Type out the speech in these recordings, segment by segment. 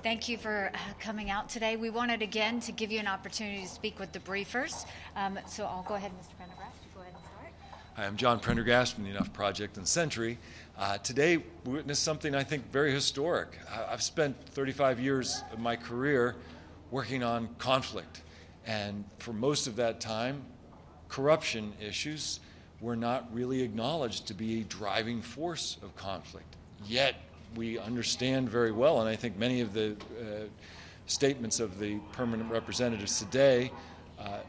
Thank you for coming out today. We wanted again to give you an opportunity to speak with the briefers. So I'll go ahead, Mr. Prendergast. Go ahead and start. Hi, I'm John Prendergast from the Enough Project and Sentry. Today we witnessed something I think very historic. I've spent 35 years of my career working on conflict, and for most of that time, corruption issues were not really acknowledged to be a driving force of conflict. Yet we understand very well, and I think many of the statements of the permanent representatives today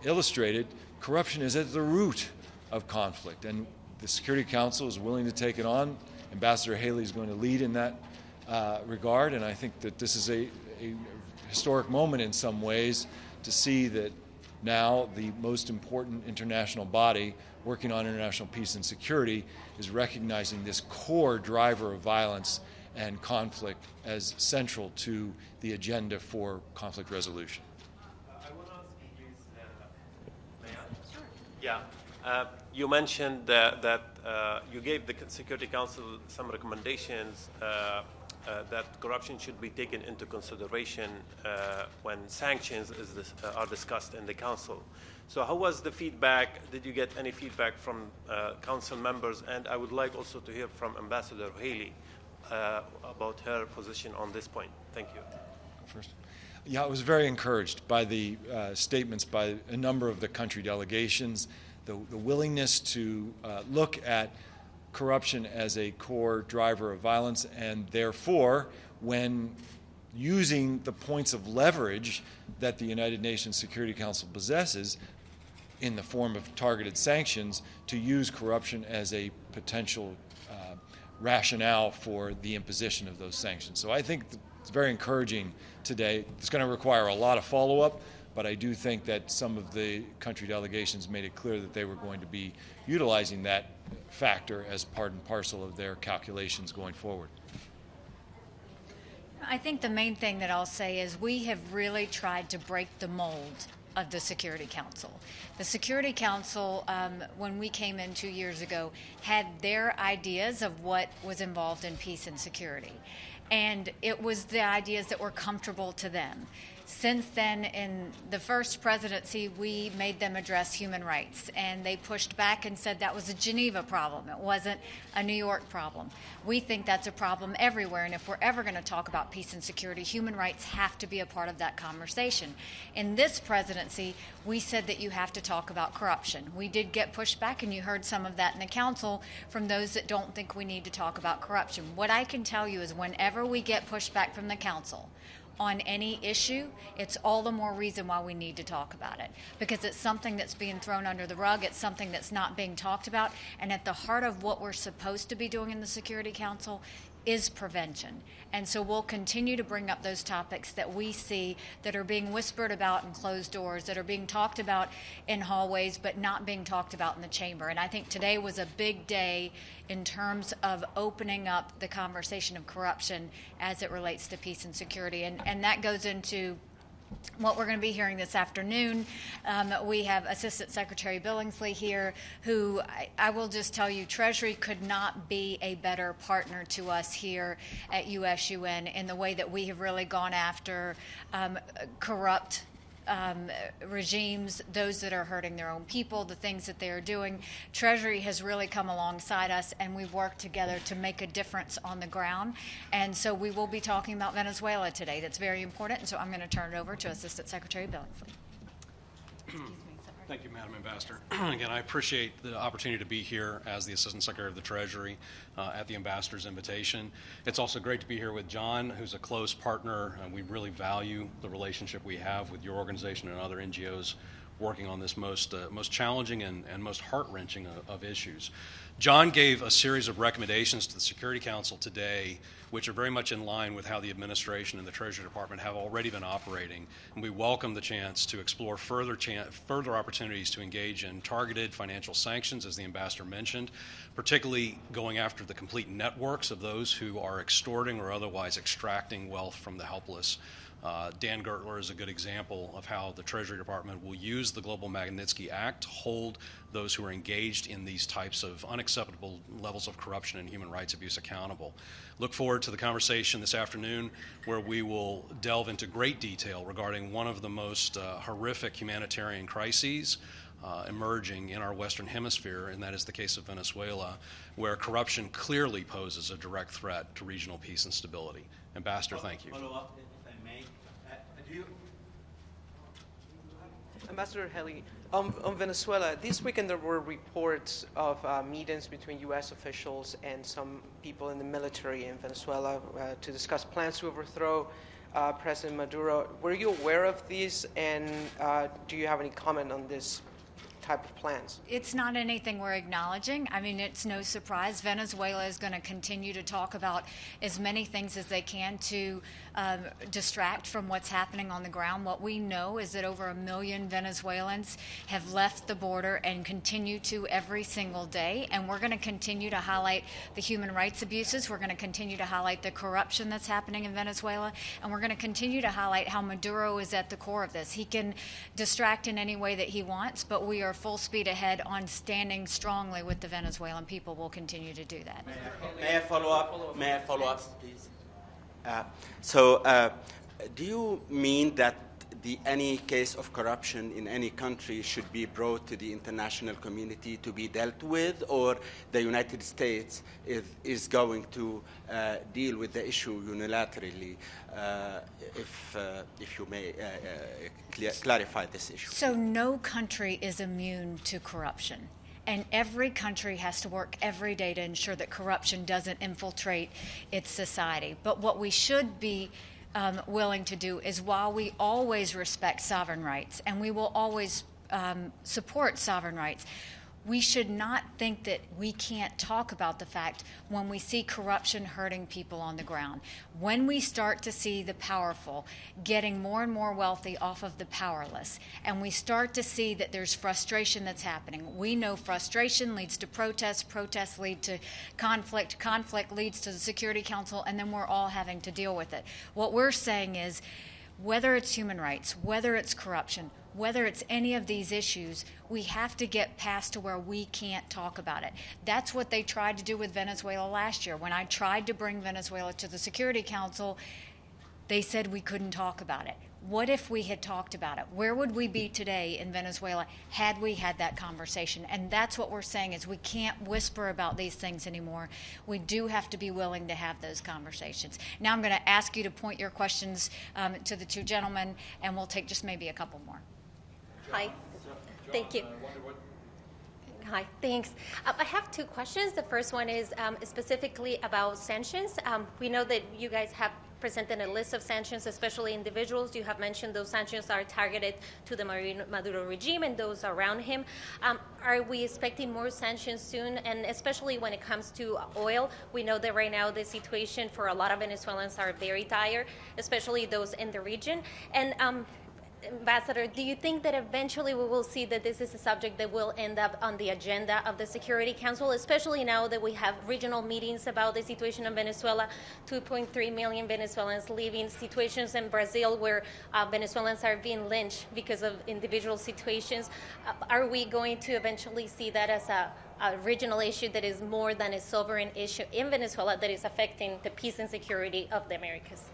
illustrated, corruption is at the root of conflict, and the Security Council is willing to take it on. Ambassador Haley is going to lead in that regard, and I think that this is a historic moment in some ways to see that now the most important international body working on international peace and security is recognizing this core driver of violence and conflict as central to the agenda for conflict resolution. I want to ask you, please, may I? Sure. Yeah. You mentioned that you gave the Security Council some recommendations that corruption should be taken into consideration when sanctions are discussed in the Council. So how was the feedback? Did you get any feedback from Council members? And I would like also to hear from Ambassador Haley about her position on this point. Thank you. First. Yeah, I was very encouraged by the statements by a number of the country delegations, the willingness to look at corruption as a core driver of violence, and therefore, when using the points of leverage that the United Nations Security Council possesses in the form of targeted sanctions, to use corruption as a potential rationale for the imposition of those sanctions. So I think it's very encouraging today. It's going to require a lot of follow-up, but I do think that some of the country delegations made it clear that they were going to be utilizing that factor as part and parcel of their calculations going forward. I think the main thing that I'll say is we have really tried to break the mold of the Security Council. The Security Council, when we came in 2 years ago, had their ideas of what was involved in peace and security. And it was the ideas that were comfortable to them. Since then, in the first presidency, we made them address human rights, and they pushed back and said that was a Geneva problem. It wasn't a New York problem. We think that's a problem everywhere, and if we're ever going to talk about peace and security, human rights have to be a part of that conversation. In this presidency, we said that you have to talk about corruption. We did get pushback, and you heard some of that in the council from those that don't think we need to talk about corruption. What I can tell you is whenever we get pushback from the council on any issue, it's all the more reason why we need to talk about it, because it's something that's being thrown under the rug, it's something that's not being talked about, and at the heart of what we're supposed to be doing in the Security Council is prevention. And so we'll continue to bring up those topics that we see that are being whispered about in closed doors, that are being talked about in hallways, but not being talked about in the chamber. And I think today was a big day in terms of opening up the conversation of corruption as it relates to peace and security. And that goes into what we're going to be hearing this afternoon. We have Assistant Secretary Billingslea here, who I will just tell you, Treasury could not be a better partner to us here at USUN in the way that we have really gone after corrupt regimes, those that are hurting their own people, the things that they are doing. Treasury has really come alongside us, and we've worked together to make a difference on the ground. And so we will be talking about Venezuela today. That's very important, and so I'm going to turn it over to Assistant Secretary Billingslea. Thank you, Madam Ambassador. Again, I appreciate the opportunity to be here as the Assistant Secretary of the Treasury at the Ambassador's invitation. It's also great to be here with John, who's a close partner, and we really value the relationship we have with your organization and other NGOs working on this most challenging and most heart-wrenching of issues. John gave a series of recommendations to the Security Council today, which are very much in line with how the administration and the Treasury Department have already been operating. And we welcome the chance to explore further opportunities to engage in targeted financial sanctions, as the Ambassador mentioned, particularly going after the complete networks of those who are extorting or otherwise extracting wealth from the helpless. Dan Gertler is a good example of how the Treasury Department will use use the Global Magnitsky Act to hold those who are engaged in these types of unacceptable levels of corruption and human rights abuse accountable. Look forward to the conversation this afternoon, where we will delve into great detail regarding one of the most horrific humanitarian crises emerging in our Western Hemisphere, and that is the case of Venezuela, where corruption clearly poses a direct threat to regional peace and stability. Ambassador, thank you. Follow up, if I may. Ambassador Haley, on Venezuela, this weekend there were reports of meetings between U.S. officials and some people in the military in Venezuela to discuss plans to overthrow President Maduro. Were you aware of these, and do you have any comment on this type of plans? It's not anything we're acknowledging. I mean, it's no surprise. Venezuela is going to continue to talk about as many things as they can to distract from what's happening on the ground. What we know is that over 1 million Venezuelans have left the border and continue to every single day, and we're going to continue to highlight the human rights abuses. We're going to continue to highlight the corruption that's happening in Venezuela, and we're going to continue to highlight how Maduro is at the core of this. He can distract in any way that he wants, but we are full speed ahead on standing strongly with the Venezuelan people. We'll continue to do that. May I follow up? May I follow up, please? Do you mean that any case of corruption in any country should be brought to the international community to be dealt with, or the United States is going to deal with the issue unilaterally? If you may clarify this issue. So no country is immune to corruption. And every country has to work every day to ensure that corruption doesn't infiltrate its society. But what we should be willing to do is, while we always respect sovereign rights and we will always support sovereign rights, we should not think that we can't talk about the fact when we see corruption hurting people on the ground. When we start to see the powerful getting more and more wealthy off of the powerless, and we start to see that there's frustration that's happening. We know frustration leads to protests, protests lead to conflict, conflict leads to the Security Council, and then we're all having to deal with it. What we're saying is, whether it's human rights, whether it's corruption, whether it's any of these issues, we have to get past to where we can't talk about it. That's what they tried to do with Venezuela last year. When I tried to bring Venezuela to the Security Council, they said we couldn't talk about it. What if we had talked about it? Where would we be today in Venezuela had we had that conversation? And that's what we're saying, is we can't whisper about these things anymore. We do have to be willing to have those conversations. Now I'm going to ask you to point your questions to the two gentlemen, and we'll take just maybe a couple more. Hi. Thank you. Hi, thanks. I have two questions. The first one is specifically about sanctions. We know that you guys have presented a list of sanctions, especially individuals. You have mentioned those sanctions are targeted to the Maduro regime and those around him. Are we expecting more sanctions soon? And especially when it comes to oil, we know that right now the situation for a lot of Venezuelans are very dire, especially those in the region. And Ambassador, do you think that eventually we will see that this is a subject that will end up on the agenda of the Security Council, especially now that we have regional meetings about the situation in Venezuela, 2.3 million Venezuelans leaving, situations in Brazil where Venezuelans are being lynched because of individual situations? Are we going to eventually see that as a regional issue that is more than a sovereign issue in Venezuela that is affecting the peace and security of the Americas?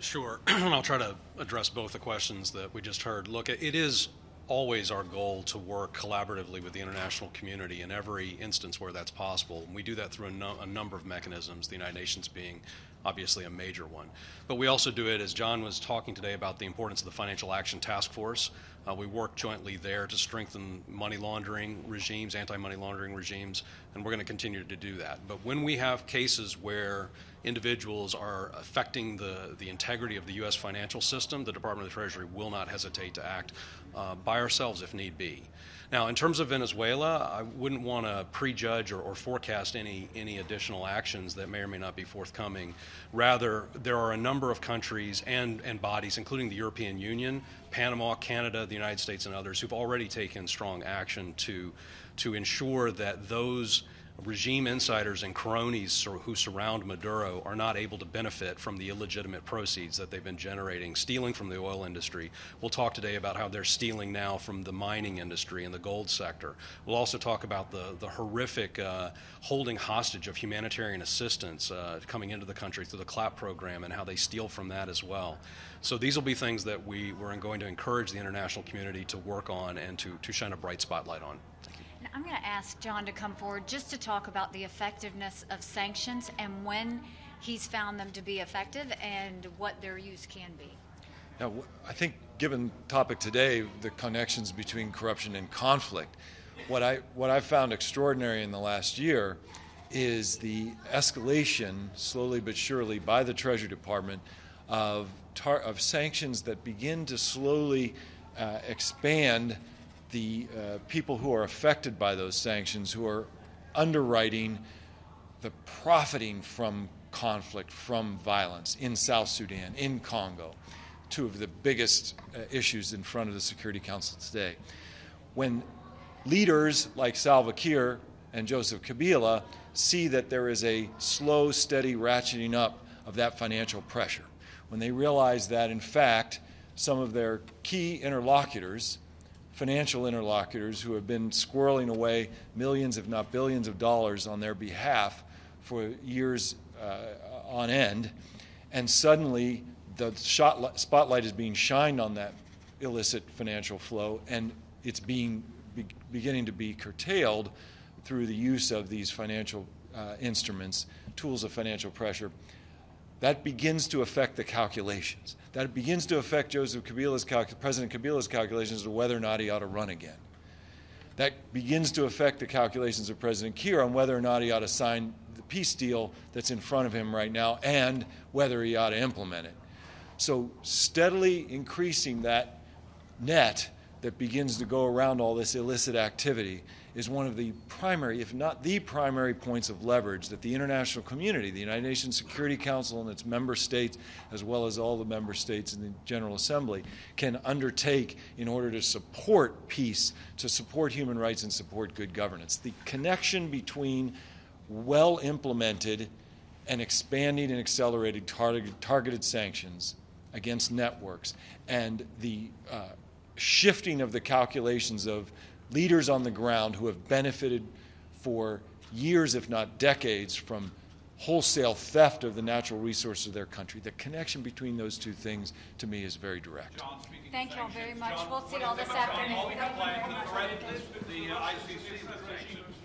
Sure. I'll try to address both the questions that we just heard. Look, it is always our goal to work collaboratively with the international community in every instance where that's possible. And we do that through a number of mechanisms, the United Nations being obviously a major one. But we also do it, as John was talking today about the importance of the Financial Action Task Force. We work jointly there to strengthen money laundering regimes, anti-money laundering regimes, and we're going to continue to do that. But when we have cases where individuals are affecting the integrity of the U.S. financial system, the Department of the Treasury will not hesitate to act by ourselves if need be. Now, in terms of Venezuela, I wouldn't want to prejudge or forecast any additional actions that may or may not be forthcoming. Rather, there are a number of countries and bodies, including the European Union, Panama, Canada, the United States, and others, who've already taken strong action to ensure that those regime insiders and cronies who surround Maduro are not able to benefit from the illegitimate proceeds that they've been generating, stealing from the oil industry. We'll talk today about how they're stealing now from the mining industry and the gold sector. We'll also talk about the horrific holding hostage of humanitarian assistance coming into the country through the CLAP program and how they steal from that as well. So these will be things that we're going to encourage the international community to work on and to shine a bright spotlight on. I'm going to ask John to come forward just to talk about the effectiveness of sanctions and when he's found them to be effective and what their use can be. Now, I think given the topic today, the connections between corruption and conflict, what I've found extraordinary in the last year is the escalation, slowly but surely, by the Treasury Department of sanctions that begin to slowly expand the people who are affected by those sanctions, who are underwriting the profiting from conflict, from violence in South Sudan, in Congo, two of the biggest issues in front of the Security Council today. When leaders like Salva Kiir and Joseph Kabila see that there is a slow, steady ratcheting up of that financial pressure, when they realize that, in fact, some of their key interlocutors, financial interlocutors who have been squirreling away millions, if not billions of dollars on their behalf for years on end, and suddenly the spotlight is being shined on that illicit financial flow, and it's beginning to be curtailed through the use of these financial instruments, tools of financial pressure. That begins to affect the calculations. That begins to affect President Kabila's calculations as to whether or not he ought to run again. That begins to affect the calculations of President Kiir on whether or not he ought to sign the peace deal that's in front of him right now and whether he ought to implement it. So steadily increasing that net that begins to go around all this illicit activity is one of the primary, if not the primary, points of leverage that the international community, the United Nations Security Council and its member states, as well as all the member states in the General Assembly, can undertake in order to support peace, to support human rights, and support good governance. The connection between well-implemented and expanding and accelerated targeted sanctions against networks and the shifting of the calculations of leaders on the ground who have benefited for years, if not decades, from wholesale theft of the natural resources of their country. The connection between those two things, to me, is very direct. Thank you all very much. We'll see you all this afternoon. The ICC, the sanctions